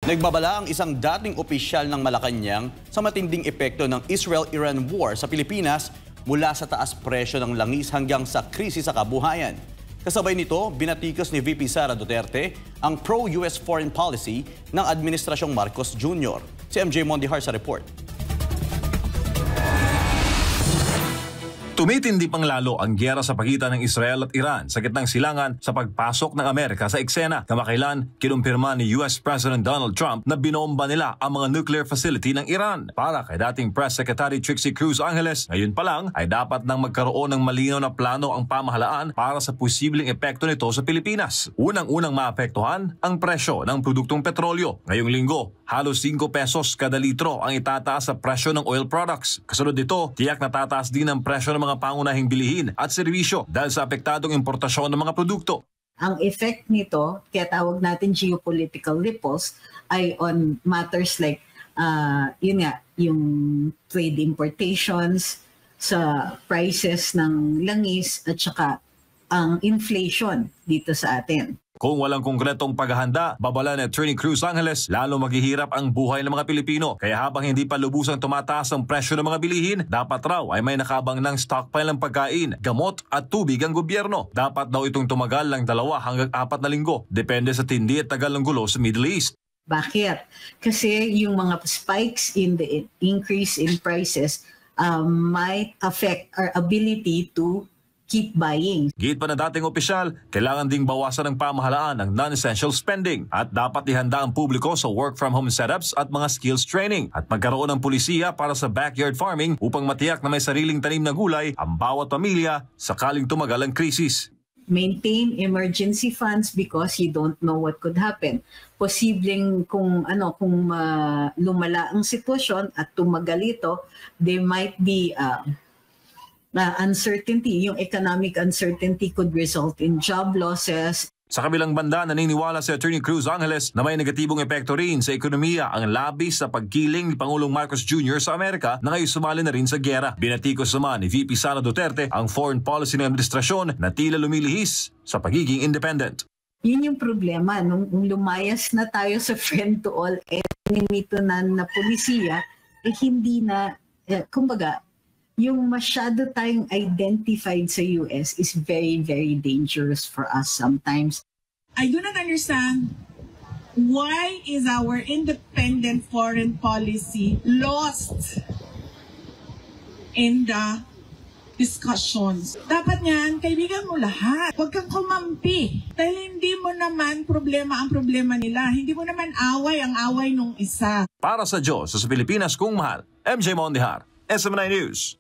Nagbabala ang isang dating opisyal ng Malacanang sa matinding epekto ng Israel-Iran war sa Pilipinas mula sa taas presyo ng langis hanggang sa krisis sa kabuhayan. Kasabay nito, binatikos ni VP Sara Duterte ang pro-US foreign policy ng Administrasyong Marcos Jr. Si MJ Mondihar sa report. Tumitindi pang lalo ang gyera sa pagitan ng Israel at Iran sa gitnang silangan sa pagpasok ng Amerika sa eksena. Kamakailan, kinumpirma ni US President Donald Trump na binomba nila ang mga nuclear facility ng Iran. Para kay dating Press Secretary Trixie Cruz Angeles, ngayon pa lang ay dapat nang magkaroon ng malinaw na plano ang pamahalaan para sa posibleng epekto nito sa Pilipinas. Unang-unang maapektuhan ang presyo ng produktong petrolyo. Ngayong linggo, halos 5 pesos kada litro ang itataas sa presyo ng oil products. Kasunod nito, tiyak na tataas din ang presyo ng mga pangunahing bilihin at serbisyo dahil sa apektadong importasyon ng mga produkto. Ang effect nito, kaya tawag natin geopolitical ripples, ay on matters like yung trade importations, sa prices ng langis at saka ang inflation dito sa atin. Kung walang konkretong paghahanda, babala ni Attorney Cruz Angeles, lalo maghihirap ang buhay ng mga Pilipino. Kaya habang hindi pa lubusang tumataas ang presyo ng mga bilihin, dapat raw ay may nakabang ng stockpile ng pagkain, gamot at tubig ang gobyerno. Dapat daw itong tumagal ng 2 hanggang 4 na linggo, depende sa tindi at tagal ng gulo sa Middle East. Bakit? Kasi yung mga spikes in the increase in prices might affect our ability to keep buying. Git pa na dating opisyal, kailangan ding bawasan ng pamahalaan ang non-essential spending at dapat ihanda ang publiko sa work-from-home setups at mga skills training at magkaroon ng pulisiya para sa backyard farming upang matiyak na may sariling tanim na gulay ang bawat pamilya sakaling tumagal ang krisis. Maintain emergency funds because you don't know what could happen. Posibleng kung lumala ang sitwasyon at tumagal ito, there might be uncertainty. Yung economic uncertainty could result in job losses. Sa kabilang banda, naniniwala si Attorney Cruz Angeles na may negatibong epekto rin sa ekonomiya ang labis sa pagkiling ni Pangulong Marcos Jr. sa Amerika na ngayon sumali na rin sa gyera. Binatikos naman ni VP Sara Duterte ang foreign policy ng administrasyon na tila lumilihis sa pagiging independent. Yun yung problema. Nung lumayas na tayo sa friend to all enemy to none na polisiya, hindi na, kumbaga, yung masyado tayong identified sa US is very, very dangerous for us sometimes. I do not understand why is our independent foreign policy lost in the discussions. Dapat niyan, kaibigan mo lahat. Huwag kang kumampi. Dahil hindi mo naman problema ang problema nila. Hindi mo naman away ang away nung isa. Para sa Diyos, sa Pilipinas kung mahal, MJ Mondihar, SM9 News.